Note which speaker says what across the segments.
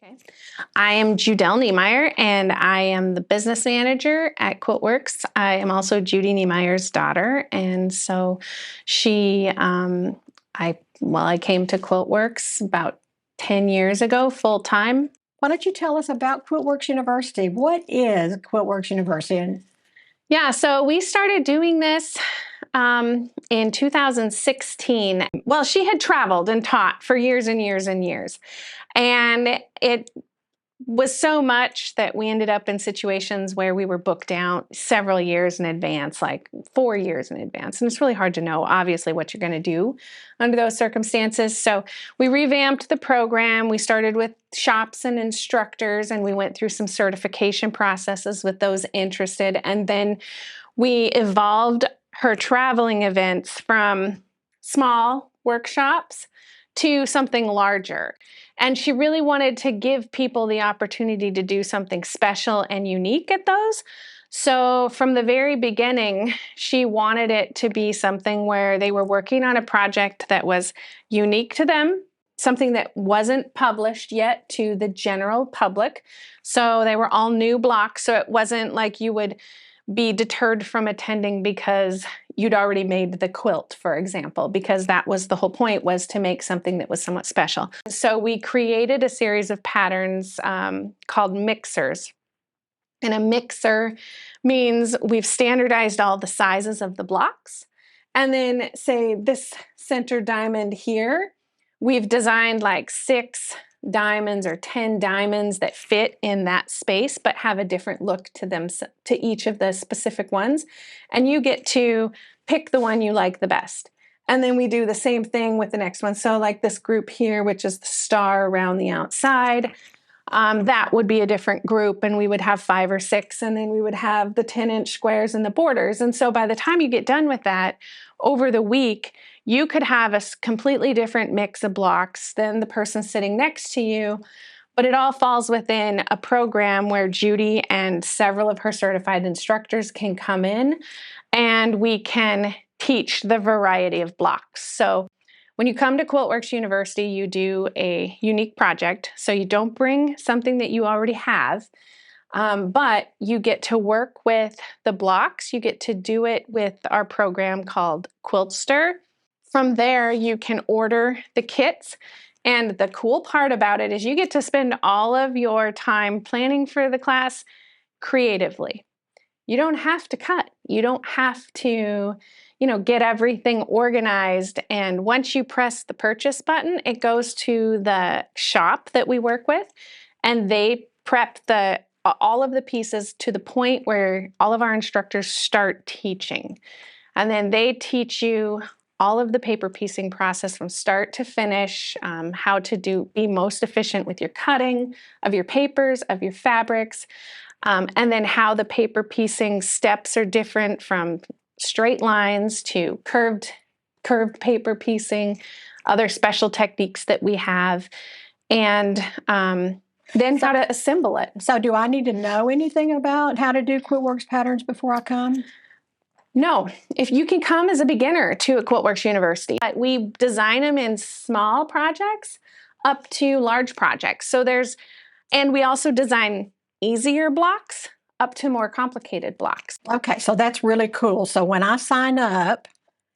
Speaker 1: Okay. I am Judelle Niemeyer, and I am the business manager at QUILTWORX. I am also Judy Niemeyer's daughter, and so I came to QUILTWORX about 10 years ago, full time.
Speaker 2: Why don't you tell us about QUILTWORX University? What is QUILTWORX University?
Speaker 1: Yeah, so we started doing this in 2016. Well, she had traveled and taught for years and years and years. And it was so much that we ended up in situations where we were booked out several years in advance, like 4 years in advance. And it's really hard to know, obviously, what you're going to do under those circumstances. So we revamped the program. We started with shops and instructors, and we went through some certification processes with those interested. And then we evolved her traveling events from small workshops to something larger. And she really wanted to give people the opportunity to do something special and unique at those. So from the very beginning, she wanted it to be something where they were working on a project that was unique to them, something that wasn't published yet to the general public. So they were all new blocks. So it wasn't like you would be deterred from attending because you'd already made the quilt, for example, because that was the whole point, was to make something that was somewhat special. So we created a series of patterns called mixers. And a mixer means we've standardized all the sizes of the blocks. And then say this center diamond here, we've designed like 6 diamonds or 10 diamonds that fit in that space but have a different look to them, to each of the specific ones, and you get to pick the one you like the best. And then we do the same thing with the next one. So like this group here, which is the star around the outside, that would be a different group, and we would have 5 or 6, and then we would have the 10-inch squares and the borders. And so by the time you get done with that, over the week, you could have a completely different mix of blocks than the person sitting next to you, but it all falls within a program where Judy and several of her certified instructors can come in, and we can teach the variety of blocks. So when you come to QUILTWORX University, you do a unique project. So you don't bring something that you already have, but you get to work with the blocks. You get to do it with our program called QuiltStir. From there, you can order the kits. And the cool part about it is you get to spend all of your time planning for the class creatively. You don't have to cut. You don't have to, get everything organized. And once you press the purchase button, it goes to the shop that we work with, and they prep all of the pieces to the point where all of our instructors start teaching. And then they teach you all of the paper piecing process from start to finish, how to be most efficient with your cutting of your papers, of your fabrics, and then how the paper piecing steps are different from straight lines to curved paper piecing, other special techniques that we have, and then how to assemble it.
Speaker 2: So do I need to know anything about how to do QUILTWORX patterns before I come?
Speaker 1: No, if you can come as a beginner to a QUILTWORX University. We design them in small projects up to large projects. And we also design easier blocks up to more complicated blocks.
Speaker 2: Okay, so that's really cool. So when I sign up,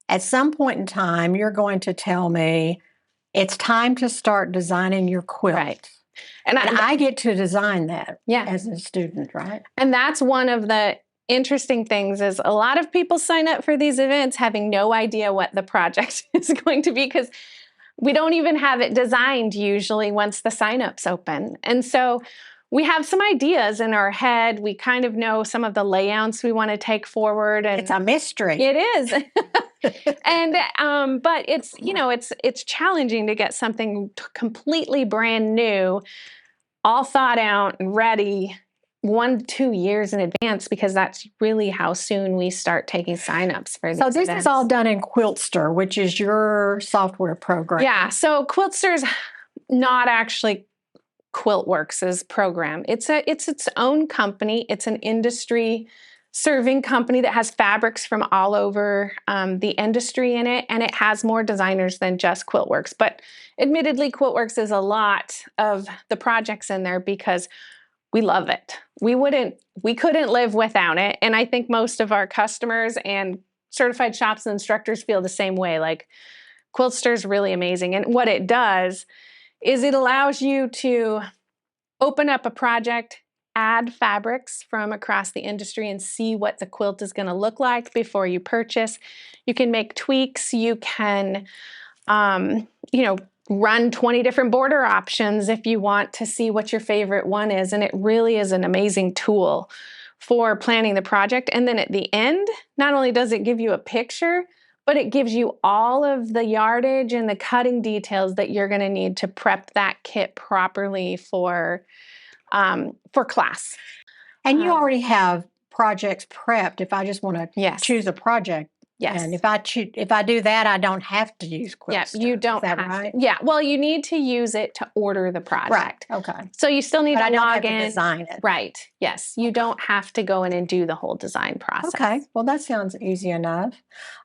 Speaker 2: at some point in time, you're going to tell me it's time to start designing your quilt.
Speaker 1: Right.
Speaker 2: And I get to design that as a student, right?
Speaker 1: And that's one of the interesting things is a lot of people sign up for these events having no idea what the project is going to be, because we don't even have it designed usually once the sign-up's open. And so we have some ideas in our head. We kind of know some of the layouts we want to take forward. And
Speaker 2: it's a mystery.
Speaker 1: It is. And but it's challenging to get something completely brand new, all thought out and ready 1 to 2 years in advance, because that's really how soon we start taking signups for these
Speaker 2: So this
Speaker 1: events.
Speaker 2: is all done in QuiltStir, which is your software program.
Speaker 1: Yeah, so QuiltStir's not actually QUILTWORX's program. It's its own company. It's an industry serving company that has fabrics from all over the industry in it, and it has more designers than just QUILTWORX. But admittedly, QUILTWORX is a lot of the projects in there because we love it. We couldn't live without it. And I think most of our customers and certified shops and instructors feel the same way. Like, Quiltster is really amazing. And what it does is it allows you to open up a project, add fabrics from across the industry, and see what the quilt is going to look like before you purchase. You can make tweaks. You can, run 20 different border options if you want to see what your favorite one is. And it really is an amazing tool for planning the project. And then at the end, not only does it give you a picture, but it gives you all of the yardage and the cutting details that you're going to need to prep that kit properly for class.
Speaker 2: And you already have projects prepped if I just want to choose a project.
Speaker 1: Yes.
Speaker 2: And if I do that, I don't have to use Quiltster.
Speaker 1: Yeah, you don't
Speaker 2: Is that
Speaker 1: have
Speaker 2: right?
Speaker 1: to. Yeah, well, you need to use it to order the project.
Speaker 2: Right, okay.
Speaker 1: So you still need
Speaker 2: But
Speaker 1: to
Speaker 2: I don't
Speaker 1: log
Speaker 2: have
Speaker 1: in.
Speaker 2: to design it.
Speaker 1: Right, yes. You don't have to go in and do the whole design process.
Speaker 2: Okay, well, that sounds easy enough.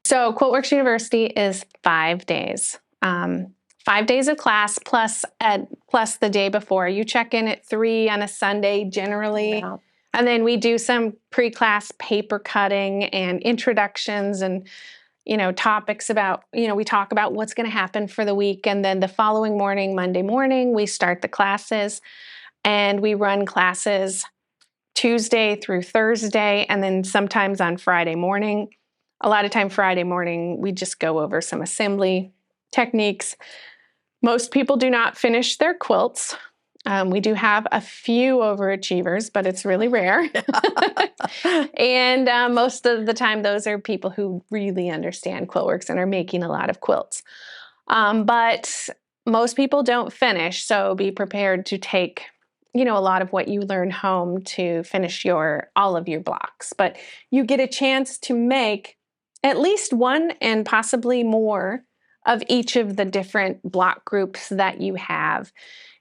Speaker 1: So QUILTWORX University is 5 days. 5 days of class plus the day before. You check in at 3 on a Sunday generally.
Speaker 2: Yeah.
Speaker 1: And then we do some pre-class paper cutting and introductions and topics about, we talk about what's going to happen for the week. And then the following morning, Monday morning, we start the classes, and we run classes Tuesday through Thursday, and then sometimes on Friday morning. A lot of time Friday morning, we just go over some assembly techniques. Most people do not finish their quilts. We do have a few overachievers, but it's really rare. And most of the time, those are people who really understand QUILTWORX and are making a lot of quilts. But most people don't finish, so be prepared to take, a lot of what you learn home to finish all of your blocks. But you get a chance to make at least one and possibly more of each of the different block groups that you have.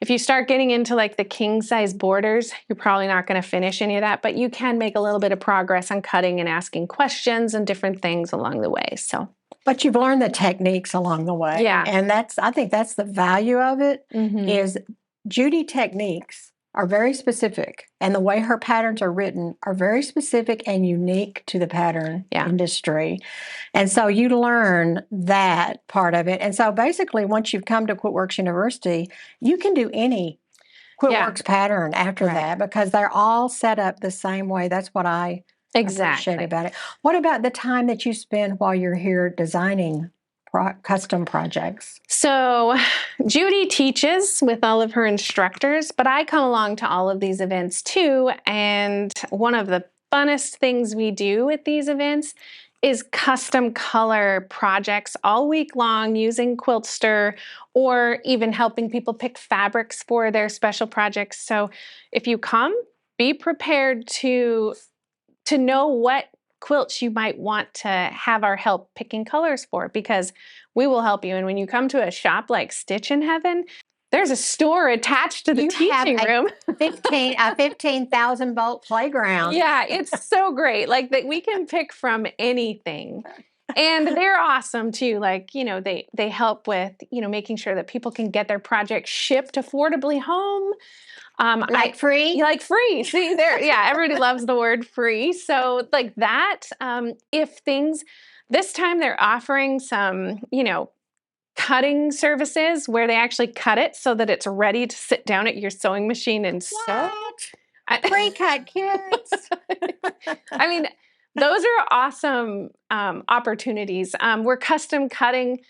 Speaker 1: If you start getting into like the king size borders, you're probably not going to finish any of that, but you can make a little bit of progress on cutting and asking questions and different things along the way.
Speaker 2: But you've learned the techniques along the way.
Speaker 1: Yeah.
Speaker 2: And I think that's the value of it, is Judy techniques are very specific, and the way her patterns are written are very specific and unique to the pattern industry. And so you learn that part of it. And so basically, once you've come to QUILTWORX University, you can do any QUILTWORX pattern after that, because they're all set up the same way. That's what I appreciate about it. What about the time that you spend while you're here designing custom projects?
Speaker 1: So Judy teaches with all of her instructors, but I come along to all of these events too. And one of the funnest things we do at these events is custom color projects all week long using Quiltster, or even helping people pick fabrics for their special projects. So if you come, be prepared to know what quilts you might want to have our help picking colors for, because we will help you. And when you come to a shop like Stitchin Heaven, there's a store attached to the teaching room.
Speaker 2: 15,000 volt playground.
Speaker 1: Yeah, it's so great. Like, that we can pick from anything. And they're awesome too. Like, they help with, making sure that people can get their project shipped affordably home.
Speaker 2: Free?
Speaker 1: Like free. See there. Yeah, everybody loves the word free. So like that, this time they're offering some, cutting services where they actually cut it so that it's ready to sit down at your sewing machine and sew.
Speaker 2: Pre-cut kits.
Speaker 1: I mean, those are awesome opportunities. We're custom cutting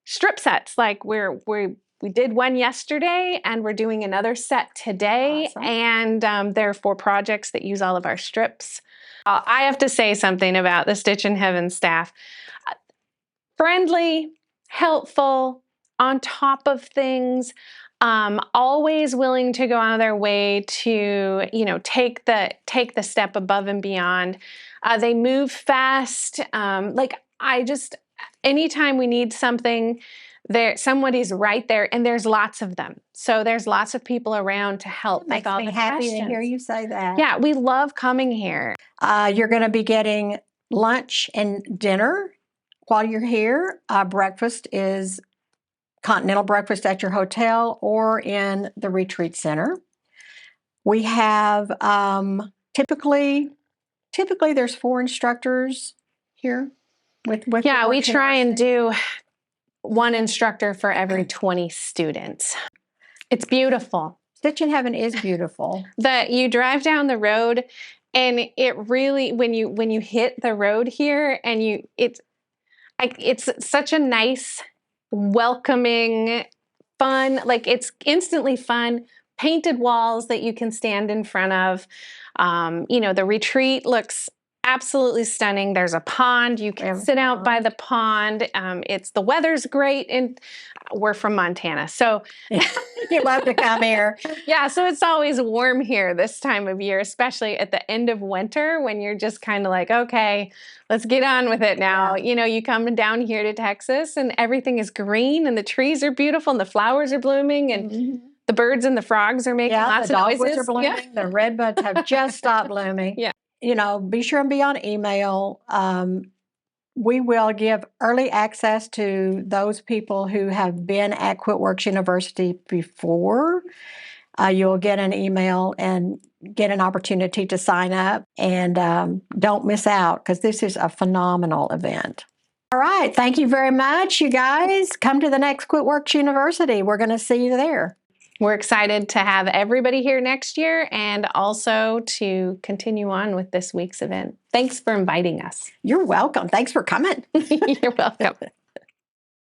Speaker 1: strip sets. Like we did one yesterday, and we're doing another set today. Awesome. And they're for projects that use all of our strips. I have to say something about the Stitchin Heaven staff. Friendly, helpful, on top of things, always willing to go out of their way to, take the step above and beyond. They move fast. anytime we need something, somebody's right there, and there's lots of them. So there's lots of people around to help with all the questions.
Speaker 2: Makes me happy to hear you say that.
Speaker 1: Yeah, we love coming here.
Speaker 2: You're going to be getting lunch and dinner while you're here. Breakfast is continental breakfast at your hotel or in the retreat center. We have typically there's 4 instructors here.
Speaker 1: Yeah, we try and do 1 instructor for every 20 students. It's beautiful.
Speaker 2: Stitchin Heaven is beautiful.
Speaker 1: You drive down the road, and it really, when you hit the road here, and it's such a nice, welcoming, fun, like it's instantly fun. Painted walls that you can stand in front of. You know, the retreat looks absolutely stunning. There's a pond. You can sit out by the pond. The weather's great, and we're from Montana, so
Speaker 2: you love to come here.
Speaker 1: Yeah, so it's always warm here this time of year, especially at the end of winter when you're just kind of like, okay, let's get on with it now. Yeah. You know, you come down here to Texas and everything is green and the trees are beautiful and the flowers are blooming and the birds and the frogs are making lots of noises.
Speaker 2: The dogwoods are blooming. The redbuds have just stopped blooming.
Speaker 1: Yeah.
Speaker 2: You know, be sure and be on email. We will give early access to those people who have been at QUILTWORX University before. You'll get an email and get an opportunity to sign up. And don't miss out, because this is a phenomenal event. All right. Thank you very much, you guys. Come to the next QUILTWORX University. We're going to see you there.
Speaker 1: We're excited to have everybody here next year and also to continue on with this week's event. Thanks for inviting us.
Speaker 2: You're welcome. Thanks for coming.
Speaker 1: You're welcome.